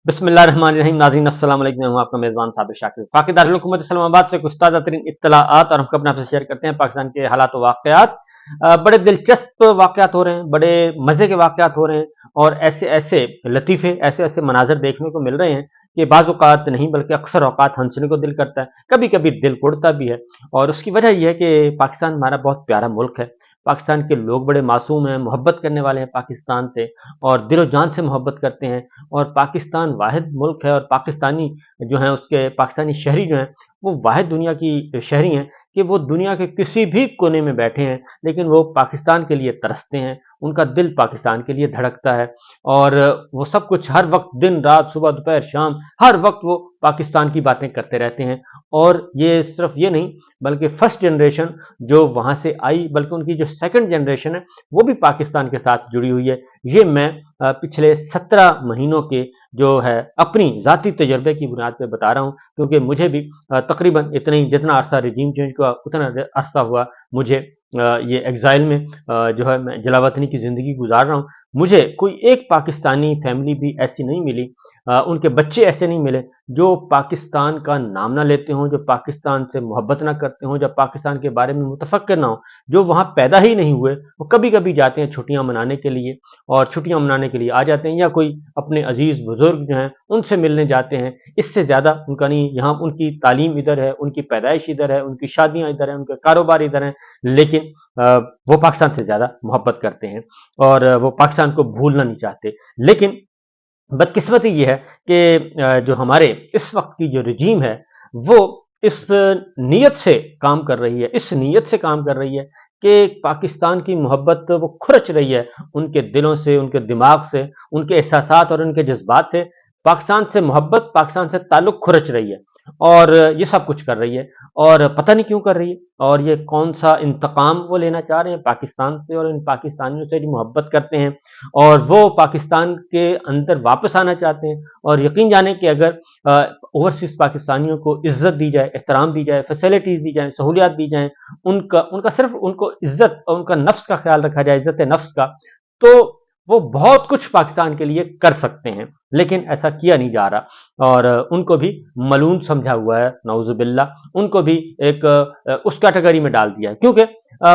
बिस्मिल्लाहिर्रहमानिर्रहीम। नाज़रीन अस्सलाम वालेकुम। मैं हूं आपका मेज़बान साबिर शाकिर। वफाकी दारुल हुकूमत इस्लामाबाद से कुछ ताज़ा तरीन इत्तलाआत और हम अपने आपसे शेयर करते हैं पाकिस्तान के हालात व वाक़यात। बड़े दिलचस्प वाक़यात हो रहे हैं, बड़े मज़े के वाक़यात हो रहे हैं और ऐसे ऐसे लतीफ़े, ऐसे ऐसे मनाज़र देखने को मिल रहे हैं कि बाज़ औक़ात नहीं बल्कि अक्सर औक़ात हँसने को दिल करता है, कभी कभी दिल उड़ता भी है। और उसकी वजह यह है कि पाकिस्तान हमारा बहुत प्यारा मुल्क है। पाकिस्तान के लोग बड़े मासूम हैं, मोहब्बत करने वाले हैं पाकिस्तान से और दिलो जान से मोहब्बत करते हैं। और पाकिस्तान वाहिद मुल्क है और पाकिस्तानी जो हैं उसके पाकिस्तानी शहरी जो हैं वो वाहिद दुनिया की शहरी हैं कि वो दुनिया के किसी भी कोने में बैठे हैं लेकिन वो पाकिस्तान के लिए तरसते हैं, उनका दिल पाकिस्तान के लिए धड़कता है। और वो सब कुछ हर वक्त दिन रात सुबह दोपहर शाम हर वक्त वो पाकिस्तान की बातें करते रहते हैं। और ये सिर्फ ये नहीं बल्कि फर्स्ट जनरेशन जो वहाँ से आई बल्कि उनकी जो सेकंड जनरेशन है वो भी पाकिस्तान के साथ जुड़ी हुई है। ये मैं पिछले 17 महीनों के जो है अपनी ज़ाती तजर्बे की बुनियाद पे बता रहा हूँ क्योंकि मुझे भी तकरीबन इतना ही जितना अरसा रिजीम चेंज का उतना अरसा हुआ मुझे ये एग्जाइल में जो है मैं जलावतनी की ज़िंदगी गुजार रहा हूँ। मुझे कोई एक पाकिस्तानी फैमिली भी ऐसी नहीं मिली, उनके बच्चे ऐसे नहीं मिले जो पाकिस्तान का नाम ना लेते हों, जो पाकिस्तान से मोहब्बत ना करते हों, जो पाकिस्तान के बारे में मुतफक्र ना हो, जो वहाँ पैदा ही नहीं हुए। वो कभी कभी जाते हैं छुट्टियाँ मनाने के लिए और छुट्टियाँ मनाने के लिए आ जाते हैं या कोई अपने अजीज़ बुजुर्ग जो हैं उनसे मिलने जाते हैं। इससे ज़्यादा उनका नहीं, यहाँ उनकी तालीम इधर है, उनकी पैदाइश इधर है, उनकी शादियाँ इधर हैं, उनके कारोबार इधर हैं, लेकिन वो पाकिस्तान से ज़्यादा मोहब्बत करते हैं और वो पाकिस्तान को भूलना नहीं चाहते। लेकिन बदकिस्मती ये है कि जो हमारे इस वक्त की जो रजीम है वो इस नीयत से काम कर रही है, इस नीयत से काम कर रही है कि पाकिस्तान की मोहब्बत वो खुरच रही है उनके दिलों से, उनके दिमाग से, उनके एहसासात और उनके जज्बात से। पाकिस्तान से मोहब्बत, पाकिस्तान से ताल्लुक़ खुरच रही है और ये सब कुछ कर रही है और पता नहीं क्यों कर रही है। और ये कौन-सा इंतकाम वो लेना चाह रहे हैं पाकिस्तान से और इन पाकिस्तानियों से जो मोहब्बत करते हैं और वो पाकिस्तान के अंदर वापस आना चाहते हैं। और यकीन जाने कि अगर ओवरसीज़ पाकिस्तानियों को इज़्ज़त दी जाए, एहतराम दी जाए, फैसिलिटीज़ दी जाएँ, सहूलियात दी जाएँ, उनका उनका सिर्फ़ उनको इज़्ज़त और उनका नफ्स का ख़्याल रखा जाए, इज़्ज़त नफ्स का, तो वो बहुत कुछ पाकिस्तान के लिए कर सकते हैं। लेकिन ऐसा किया नहीं जा रहा और उनको भी मलून समझा हुआ है, नाउज़ुबिल्लाह। उनको भी एक उस कैटेगरी में डाल दिया है क्योंकि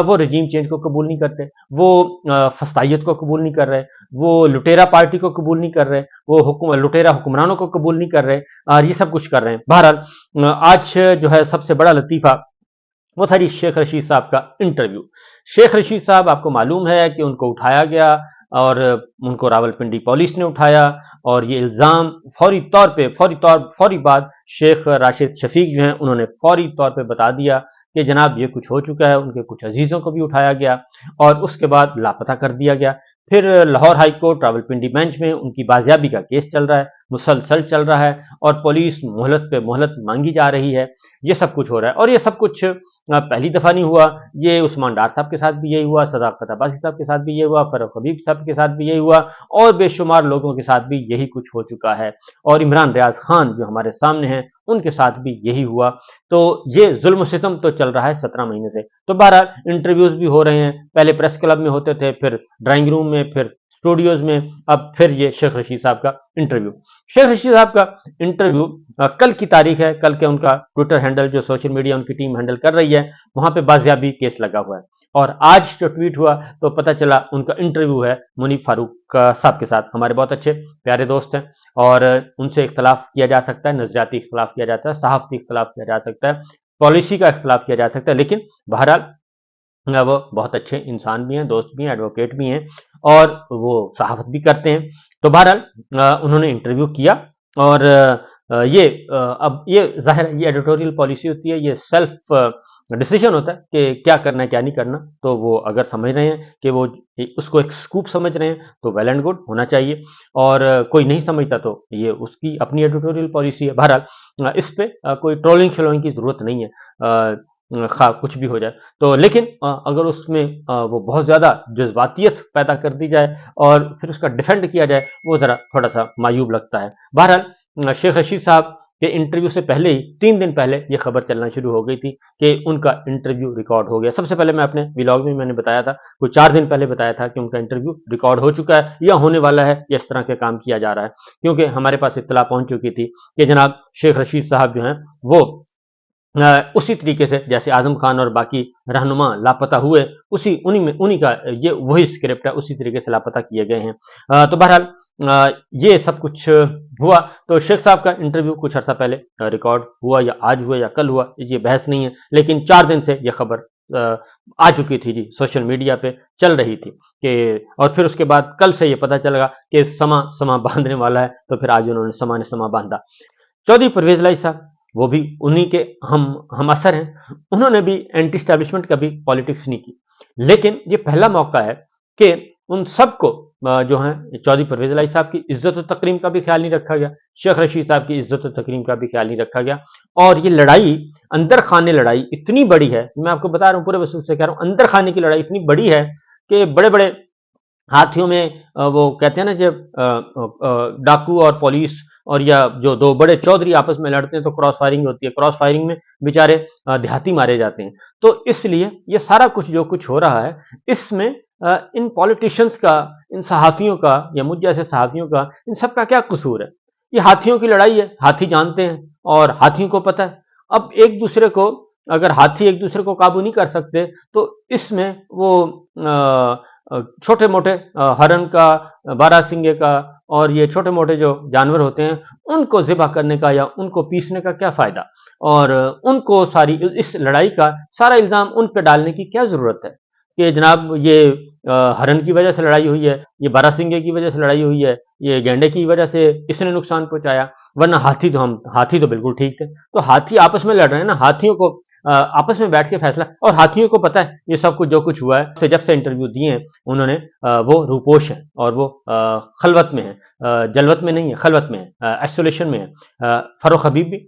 वो रजीम चेंज को कबूल नहीं करते, वो फस्तायत को कबूल नहीं कर रहे, वो लुटेरा पार्टी को कबूल नहीं कर रहे, वो लुटेरा हुक्मरानों को कबूल नहीं कर रहे और ये सब कुछ कर रहे हैं। बहरहाल आज जो है सबसे बड़ा लतीफ़ा वो था जी शेख रशीद साहब का इंटरव्यू। शेख रशीद साहब, आपको मालूम है कि उनको उठाया गया और उनको रावलपिंडी पुलिस ने उठाया और ये इल्ज़ाम फौरी बात शेख राशिद शफीक जो हैं उन्होंने फौरी तौर पे बता दिया कि जनाब ये कुछ हो चुका है। उनके कुछ अजीज़ों को भी उठाया गया और उसके बाद लापता कर दिया गया। फिर Lahore high court Rawalpindi bench में उनकी बाजियाबी का केस चल रहा है, मुसलसल चल रहा है और पुलिस मोहलत पे मोहलत मांगी जा रही है। ये सब कुछ हो रहा है और ये सब कुछ पहली दफ़ा नहीं हुआ। ये उस्मान डार साहब के साथ भी यही हुआ, सदाकत अब्बासी साहब के साथ भी ये हुआ, फ़ारूक हबीब साहब के साथ भी यही हुआ और बेशुमार लोगों के साथ भी यही कुछ हो चुका है। और इमरान रियाज खान जो हमारे सामने हैं उनके साथ भी यही हुआ। तो ये जुल्म सितम तो चल रहा है 17 महीने से। तो बहरहाल इंटरव्यूज भी हो रहे हैं, पहले प्रेस क्लब में होते थे, फिर ड्राइंग रूम में, फिर स्टूडियोज में, अब फिर ये शेख रशीद साहब का इंटरव्यू। शेख रशीद साहब का इंटरव्यू कल की तारीख है, कल के उनका ट्विटर हैंडल जो सोशल मीडिया उनकी टीम हैंडल कर रही है वहां पे बाजियाबी केस लगा हुआ है। और आज जो ट्वीट हुआ तो पता चला उनका इंटरव्यू है मुनीफ फारूक साहब के साथ। हमारे बहुत अच्छे प्यारे दोस्त हैं और उनसे इख्तलाफ किया जा सकता है, नजरियाती इख्तलाफ किया जाता है, सहाफती इख्तलाफ किया जा सकता है, पॉलिसी का इख्तलाफ किया जा सकता है, लेकिन बहरहाल वो बहुत अच्छे इंसान भी हैं, दोस्त भी हैं, एडवोकेट भी हैं और वो सहाफत भी करते हैं। तो बहरहाल उन्होंने इंटरव्यू किया और ये अब ये जाहिर है ये एडिटोरियल पॉलिसी होती है, ये सेल्फ डिसीजन होता है कि क्या करना है क्या नहीं करना। तो वो अगर समझ रहे हैं कि वो उसको एक स्कूप समझ रहे हैं तो वेल एंड गुड, होना चाहिए। और कोई नहीं समझता तो ये उसकी अपनी एडिटोरियल पॉलिसी है। बहरहाल इस पे कोई ट्रोलिंग शोलिंग की जरूरत नहीं है, खा कुछ भी हो जाए तो। लेकिन अगर उसमें वो बहुत ज़्यादा जज्बातियत पैदा कर दी जाए और फिर उसका डिफेंड किया जाए वो ज़रा थोड़ा सा मायूब लगता है। बहरहाल शेख रशीद साहब کہ انٹرویو سے پہلے ہی 3 دن پہلے یہ خبر چلنا شروع ہو گئی تھی کہ ان کا انٹرویو ریکارڈ ہو گیا. سب سے پہلے میں اپنے ولاگ میں نے بتایا تھا، کوئی 4 دن پہلے بتایا تھا کہ ان کا انٹرویو ریکارڈ ہو چکا ہے یا ہونے والا ہے یا اس طرح کے کام کیا جا رہا ہے، کیونکہ ہمارے پاس اطلاع پہنچ چکی تھی کہ جناب شیخ رشید صاحب جو ہیں وہ اسی طریقے سے جیسے اعظم خان اور باقی رہنما لاپتہ ہوئے، انہی کا یہ وہی اسکرپٹ ہے، اسی طریقے سے لاپتہ کیے گئے ہیں. تو بہرحال یہ سب کچھ ہوا. تو شیخ صاحب کا انٹرویو کچھ عرصہ پہلے ریکارڈ ہوا، یا آج ہوا یا کل ہوا، یہ بحث نہیں ہے، لیکن 4 دن سے یہ خبر آ چکی تھی جی، سوشل میڈیا پہ چل رہی تھی کہ، اور پھر اس کے بعد کل سے یہ پتہ چلے گا کہ سما باندھنے والا ہے، تو پھر آج انہوں نے سما باندھا. چودھری پرویز الہی صاحب وہ بھی انہی کے ہم اثر ہیں، انہوں نے بھی اینٹی اسٹیبلشمنٹ کا بھی پالیٹکس نہیں کی، لیکن یہ پہلا موقع ہے کہ ان سب کو جو ہیں چودھری پرویز الہی صاحب کی عزت و تکریم کا بھی خیال نہیں رکھا گیا، شیخ رشید صاحب کی عزت و تکریم کا بھی خیال نہیں رکھا گیا. اور یہ لڑائی اندر خانے لڑائی اتنی بڑی ہے، میں آپ کو بتا رہا ہوں، پورے وصول سے کہہ رہا ہوں، اندر خانے کی لڑائی اتنی بڑی ہے کہ بڑے بڑے ہاتھیوں میں وہ کہتے ہیں نا جب ڈاکو اور پولیس اور یا جو دو بڑے چودھری آپس میں لڑتے ہیں تو کراس فائرنگ ہوتی ہے، کراس فائرنگ میں بیچارے دیہاتی مارے جاتے ہیں. تو اس لیے یہ سارا کچھ جو کچھ ہو رہا ہے، اس میں ان پولیٹیشنز کا، ان صحافیوں کا یا مجھ جیسے صحافیوں کا، ان سب کا کیا قصور ہے؟ یہ ہاتھیوں کی لڑائی ہے، ہاتھی جانتے ہیں اور ہاتھیوں کو پتہ ہے. اب ایک دوسرے کو، اگر ہاتھی ایک دوسرے کو قابو نہیں کر سکتے تو اس میں وہ چھوٹے موٹے ہرن کا، بارہ سنگے کا اور یہ چھوٹے موٹے جو جانور ہوتے ہیں ان کو ذبح کرنے کا یا ان کو پیسنے کا کیا فائدہ؟ اور ان کو ساری اس لڑائی کا سارا الزام ان پہ ڈالنے کی کیا ضرورت ہے کہ جناب یہ ہرن کی وجہ سے لڑائی ہوئی ہے، یہ بارہ سنگے کی وجہ سے لڑائی ہوئی ہے، یہ گینڈے کی وجہ سے اس نے نقصان پہنچایا، ورنہ ہاتھی تو بالکل ٹھیک تھے. تو ہاتھی آپس میں لڑ رہے ہیں نا، ہاتھیوں کو آپس میں بیٹھ کے فیصلہ، اور ہاتھیوں کو پتہ ہے یہ سب کچھ جو کچھ ہوا ہے. جب سے انٹرویو دیے ہیں انہوں نے، وہ روپوش ہیں اور وہ خلوت میں ہیں، جلوت میں نہیں ہے، خلوت میں ہے، آئسولیشن میں ہے. فاروق حبیب بھی،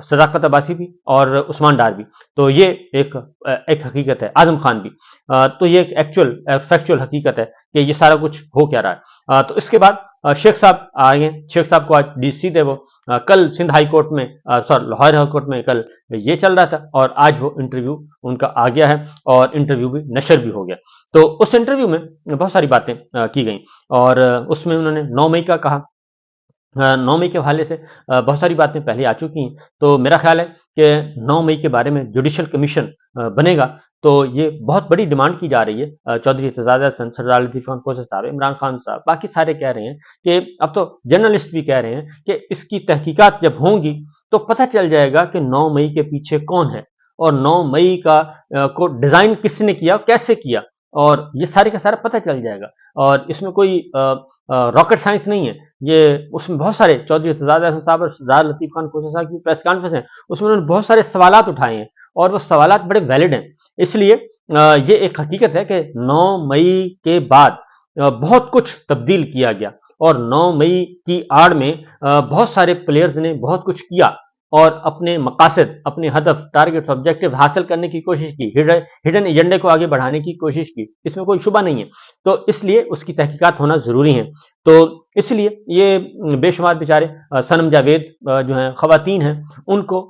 صداقت عباسی بھی اور عثمان ڈار بھی. تو یہ ایک حقیقت ہے، اعظم خان بھی. تو یہ ایک فیکچوئل حقیقت ہے کہ یہ سارا کچھ ہو کیا رہا ہے. تو اس کے بعد شیخ صاحب آئے ہیں. شیخ صاحب کو آج ڈی سی تھے، وہ کل سندھ ہائی کورٹ میں، لاہور ہائی کورٹ میں کل یہ چل رہا تھا، اور آج وہ انٹرویو ان کا آ گیا ہے اور انٹرویو بھی نشر بھی ہو گیا. تو اس انٹرویو میں بہت ساری باتیں کی گئیں، اور اس میں انہوں نے 9 مئی کا کہا. 9 مئی کے حوالے سے بہت ساری باتیں پہلے آ چکی ہیں. تو میرا خیال ہے کہ 9 مئی کے بارے میں جوڈیشل کمیشن بنے گا، تو یہ بہت بڑی ڈیمانڈ کی جا رہی ہے. چودھری اعتزاز احسن، سردار لطیف خان کوسر صاحب، عمران خان صاحب، باقی سارے کہہ رہے ہیں کہ اب تو جرنلسٹ بھی کہہ رہے ہیں کہ اس کی تحقیقات جب ہوں گی تو پتہ چل جائے گا کہ 9 مئی کے پیچھے کون ہے، اور 9 مئی کا کو ڈیزائن کس نے کیا، کیسے کیا، اور یہ سارے کا سارا پتہ چل جائے گا. اور اس میں کوئی راکٹ سائنس نہیں ہے. یہ اس میں بہت سارے چودھری اعتزاز احسن صاحب اور سردار لطیف خان کوسر صاحب کی پریس کانفرنس ہے، اس میں انہوں نے بہت سارے سوالات اٹھائے ہیں اور وہ سوالات بڑے ویلڈ ہیں. اس لیے یہ ایک حقیقت ہے کہ 9 مئی کے بعد بہت کچھ تبدیل کیا گیا، اور 9 مئی کی آڑ میں بہت سارے پلیئرز نے بہت کچھ کیا اور اپنے مقاصد، اپنے ہدف، ٹارگیٹس، آبجیکٹو حاصل کرنے کی کوشش کی، ہڈن ایجنڈے کو آگے بڑھانے کی کوشش کی. اس میں کوئی شبہ نہیں ہے. تو اس لیے اس کی تحقیقات ہونا ضروری ہیں. تو اس لیے یہ بے شمار بیچارے صنم جاوید جو ہیں، خواتین ہیں، ان کو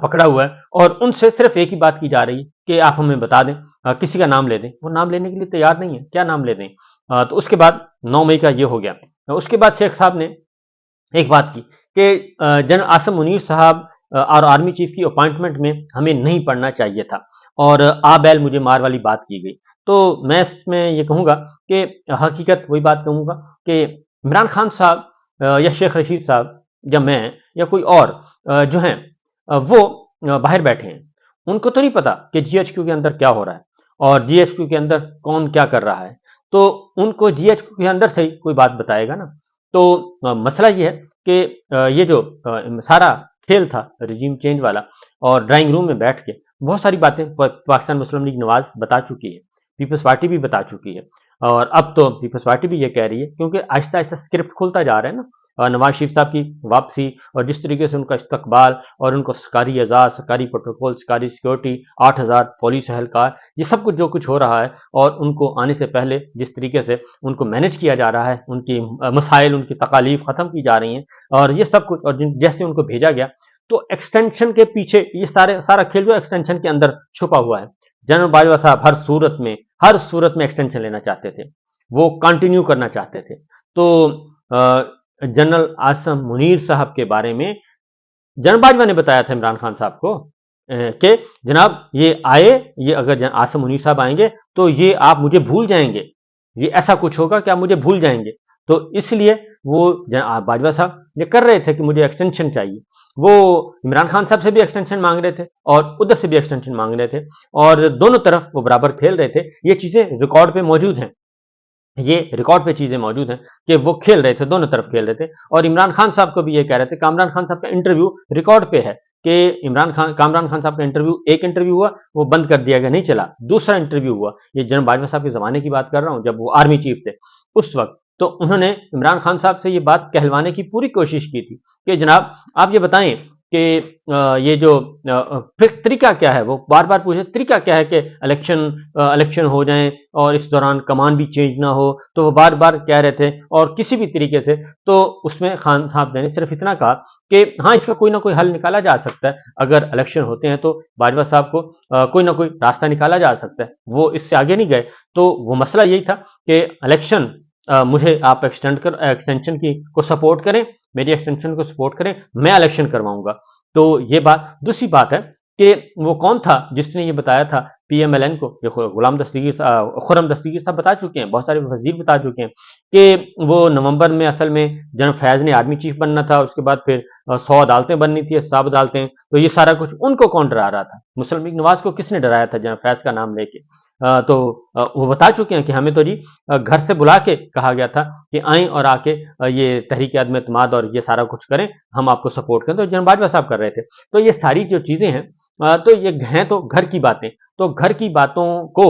پکڑا ہوا ہے، اور ان سے صرف ایک ہی بات کی جا رہی ہے کہ آپ ہمیں بتا دیں، کسی کا نام لے دیں. وہ نام لینے کے لیے تیار نہیں ہے، کیا نام لے دیں. تو اس کے بعد 9 مئی کا یہ ہو گیا. اس کے بعد شیخ صاحب نے ایک بات کی کہ جنرل عاصم منیر صاحب اور آرمی چیف کی اپوائنٹمنٹ میں ہمیں نہیں پڑھنا چاہیے تھا، اور آ بیل مجھے مار والی بات کی گئی. تو میں اس میں یہ کہوں گا کہ حقیقت وہی بات کہوں گا کہ عمران خان صاحب یا شیخ رشید صاحب یا میں یا کوئی اور جو ہیں وہ باہر بیٹھے ہیں، ان کو تو نہیں پتا کہ جی ایچ کیو کے اندر کیا ہو رہا ہے اور جی ایچ کیو کے اندر کون کیا کر رہا ہے. تو ان کو جی ایچ کیو کے اندر سے ہی کوئی بات بتائے گا نا. تو مسئلہ یہ ہے کہ یہ جو سارا کھیل تھا رجیم چینج والا، اور ڈرائنگ روم میں بیٹھ کے بہت ساری باتیں پاکستان مسلم لیگ نواز بتا چکی ہے، پیپلز پارٹی بھی بتا چکی ہے، اور اب تو پیپلز پارٹی بھی یہ کہہ رہی ہے، کیونکہ آہستہ آہستہ اسکرپٹ کھلتا جا رہا ہے نا. نواز شریف صاحب کی واپسی اور جس طریقے سے ان کا استقبال اور ان کو سرکاری اعزاز، سرکاری پروٹوکول، سرکاری سیکورٹی، 8000 پولیس اہلکار، یہ سب کچھ جو کچھ ہو رہا ہے، اور ان کو آنے سے پہلے جس طریقے سے ان کو مینیج کیا جا رہا ہے، ان کی مسائل، ان کی تکالیف ختم کی جا رہی ہیں، اور یہ سب کچھ، اور جیسے ان کو بھیجا گیا तो एक्सटेंशन के पीछे ये सारा खेल जो एक्सटेंशन के अंदर छुपा हुआ है। जनरल बाजवा साहब हर सूरत में एक्सटेंशन लेना चाहते थे, वो कंटिन्यू करना चाहते थे। तो जनरल आसिम मुनीर साहब के बारे में जनरल बाजवा ने बताया था इमरान खान साहब को कि जनाब ये आए, ये अगर आसिम मुनीर साहब आएंगे तो ये आप मुझे भूल जाएंगे, ये ऐसा कुछ होगा कि आप मुझे भूल जाएंगे। तो इसलिए वो बाजवा साहब ये कर रहे थे कि मुझे एक्सटेंशन चाहिए। वो इमरान खान साहब से भी एक्सटेंशन मांग रहे थे और उधर से भी एक्सटेंशन मांग रहे थे, और दोनों तरफ वो बराबर खेल रहे थे। ये चीजें रिकॉर्ड पे मौजूद हैं, ये रिकॉर्ड पे चीजें मौजूद हैं कि वो खेल रहे थे, दोनों तरफ खेल रहे थे। और इमरान खान साहब को भी ये कह रहे थे, कामरान खान साहब का इंटरव्यू रिकॉर्ड पे है कि कामरान खान साहब का एक इंटरव्यू हुआ, वो बंद कर दिया गया, नहीं चला। दूसरा इंटरव्यू हुआ, ये जनरल बाजवा साहब के जमाने की बात कर रहा हूं, जब वो आर्मी चीफ थे उस वक्त। तो उन्होंने इमरान खान साहब से ये बात कहलवाने की पूरी कोशिश की थी कि जनाब आप ये बताएं कि ये जो फिर तरीका क्या है, वो बार बार पूछे तरीका क्या है कि इलेक्शन हो जाए और इस दौरान कमान भी चेंज ना हो, तो वो बार बार कह रहे थे और किसी भी तरीके से। तो उसमें खान साहब ने सिर्फ इतना कहा कि हाँ इसका कोई ना कोई हल निकाला जा सकता है, अगर इलेक्शन होते हैं तो बाजवा साहब को कोई ना कोई रास्ता निकाला जा सकता है। वो इससे आगे नहीं गए। तो वो मसला यही था कि इलेक्शन मुझे आप एक्सटेंशन की को सपोर्ट करें, मेरी एक्सटेंशन को सपोर्ट करें, मैं इलेक्शन करवाऊंगा। तो ये बात। दूसरी बात है कि वो कौन था जिसने ये बताया था पीएमएलएन को, ये खुर्रम दस्तगीर साहब बता चुके हैं, बहुत सारे वजीर बता चुके हैं कि वो नवंबर में असल में जनरल फैज ने आर्मी चीफ बनना था, उसके बाद फिर 100 अदालतें बननी थी, 7 अदालतें। तो ये सारा कुछ उनको कौन डरा रहा था? मुस्लिम लीग नवाज को किसने डराया था जनरल फैज का नाम लेके? तो वो बता चुके हैं कि हमें तो जी घर से बुला के कहा गया था कि आएं और आके ये तहरीक अदम एतमाद और ये सारा कुछ करें, हम आपको सपोर्ट करें। तो जनरल बाजवा साहब कर रहे थे। तो ये सारी जो चीजें हैं तो ये हैं तो घर की बातें। तो घर की बातों को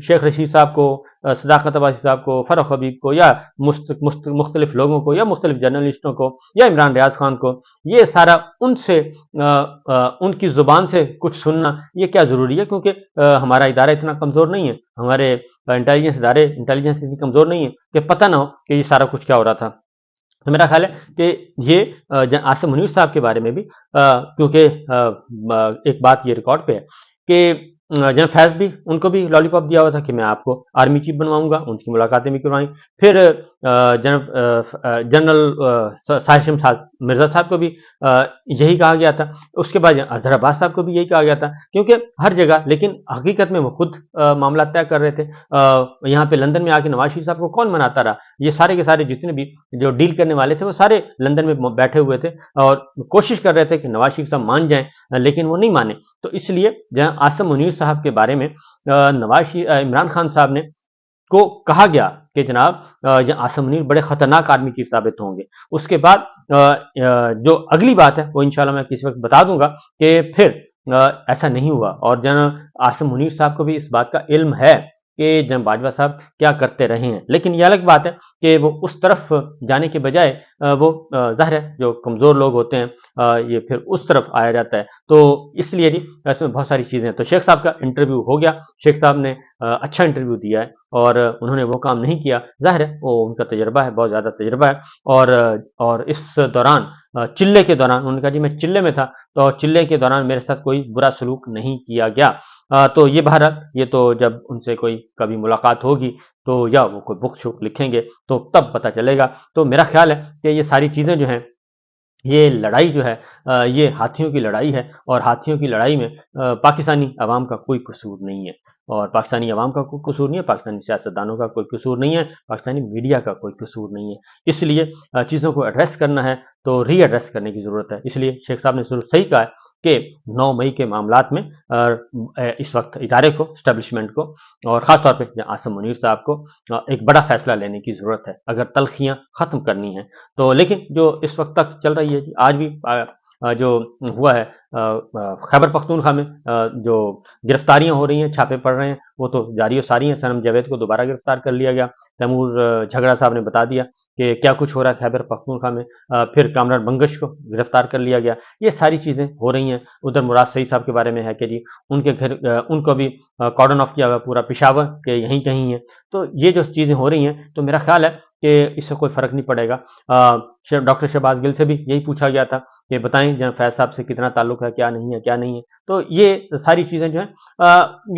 शेख रशीद साहब को, सदाकत अब्बासी साहब को, फरख हबीब को, या मुख्तलिफ लोगों को, या मुख्तलिफ जर्नलिस्टों को, या इमरान रियाज खान को, ये सारा उनसे उनकी जुबान से कुछ सुनना ये क्या जरूरी है? क्योंकि हमारा इदारा इतना कमजोर नहीं है, हमारे इंटेलिजेंस इतनी कमजोर नहीं है कि पता ना हो कि ये सारा कुछ क्या हो रहा था। तो मेरा ख्याल है कि ये आसिम मुनीर साहब के बारे में भी क्योंकि एक बात ये रिकॉर्ड पे है कि जनरल फैज भी, उनको भी लॉलीपॉप दिया हुआ था कि मैं आपको आर्मी चीफ बनवाऊंगा, उनकी मुलाकातें भी करवाई। फिर जनरल साहिर शमशाद मिर्जा साहब को भी यही कहा गया था। उसके बाद अजहर अब्बास साहब को भी यही कहा गया था, क्योंकि हर जगह, लेकिन हकीकत में वो खुद मामला तय कर रहे थे। यहाँ पे लंदन में आके नवाज शरीफ साहब को कौन मनाता रहा? ये सारे के सारे जितने भी जो डील करने वाले थे वो सारे लंदन में बैठे हुए थे और कोशिश कर रहे थे कि नवाज शरीफ साहब मान जाएं, लेकिन वो नहीं माने। तो इसलिए जहां आसिम मुनीर साहब के बारे में इमरान खान साहब ने को कहा गया कि जनाब आसिम मुनीर बड़े खतरनाक आर्मी चीफ साबित होंगे। उसके बाद जो अगली बात है वो इंशाल्लाह मैं किसी वक्त बता दूंगा कि फिर ऐसा नहीं हुआ। और जनरल आसिम मुनीर साहब को भी इस बात का इल्म है कि जनरल बाजवा साहब क्या करते रहे हैं, लेकिन यह अलग बात है कि वो उस तरफ जाने के बजाय वो जाहिर है जो कमज़ोर लोग होते हैं ये फिर उस तरफ आया जाता है। तो इसलिए जी इसमें बहुत सारी चीज़ें हैं। तो शेख साहब का इंटरव्यू हो गया, शेख साहब ने अच्छा इंटरव्यू दिया है और उन्होंने वो काम नहीं किया। जाहिर है वो उनका तजर्बा है, बहुत ज़्यादा तजर्बा है। और इस दौरान चिल्ले के दौरान उन्होंने कहा जी मैं चिल्ले में था, तो चिल्ले के दौरान मेरे साथ कोई बुरा सलूक नहीं किया गया। तो ये बहरहाल ये तो जब उनसे कोई कभी मुलाकात होगी तो या वो कोई बुक शुक लिखेंगे तो तब पता चलेगा। तो मेरा ख्याल है कि ये सारी चीज़ें जो हैं, ये लड़ाई जो है ये हाथियों की लड़ाई है, और हाथियों की लड़ाई में पाकिस्तानी अवाम का कोई कसूर नहीं है, और पाकिस्तानी अवाम का कोई कसूर नहीं है, पाकिस्तानी सियासतदानों का कोई कसूर नहीं है, पाकिस्तानी मीडिया का कोई कसूर नहीं है। इसलिए चीज़ों को एड्रेस करना है तो री एड्रेस करने की ज़रूरत है। इसलिए शेख साहब ने सही कहा है कि 9 मई के मामलात में इस वक्त इदारे को, स्टैब्लिशमेंट को, और ख़ास तौर पे आसिम मुनीर साहब को एक बड़ा फैसला लेने की ज़रूरत है अगर तलखियाँ ख़त्म करनी है तो। लेकिन जो इस वक्त तक चल रही है, आज भी जो हुआ है खैबर पख्तूनख्वा में जो गिरफ्तारियां हो रही हैं, छापे पड़ रहे हैं, वो तो जारी और सारी हैं। सनम जावेद को दोबारा गिरफ्तार कर लिया गया, तैमूर झगड़ा साहब ने बता दिया कि क्या कुछ हो रहा है खैबर पख्तूनख्वा में। फिर कामरान बंगश को गिरफ्तार कर लिया गया। ये सारी चीज़ें हो रही हैं। उधर मुराद सईद साहब के बारे में है कि जी उनके घर उनको भी कॉर्डन ऑफ किया हुआ पूरा पेशावर के यहीं कहीं है। तो ये जो चीज़ें हो रही हैं, तो मेरा ख्याल है कि इससे कोई फ़र्क नहीं पड़ेगा। डॉक्टर शहबाज गिल से भी यही पूछा गया था کہ بتائیں جناب فیض صاحب سے کتنا تعلق ہے، کیا نہیں ہے کیا نہیں ہے. تو یہ ساری چیزیں جو ہیں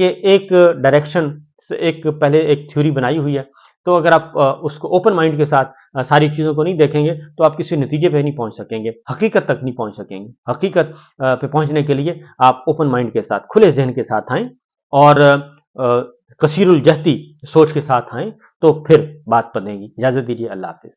یہ ایک ڈائریکشن سے ایک پہلے ایک تھیوری بنائی ہوئی ہے. تو اگر آپ اس کو اوپن مائنڈ کے ساتھ ساری چیزوں کو نہیں دیکھیں گے تو آپ کسی نتیجے پہ نہیں پہنچ سکیں گے، حقیقت تک نہیں پہنچ سکیں گے. حقیقت پہ پہنچنے کے لیے آپ اوپن مائنڈ کے ساتھ کھلے ذہن کے ساتھ آئیں اور کثیر الجہتی سوچ کے ساتھ آئیں تو پھر بات بنے گی. اجازت دیجیے، اللہ حافظ.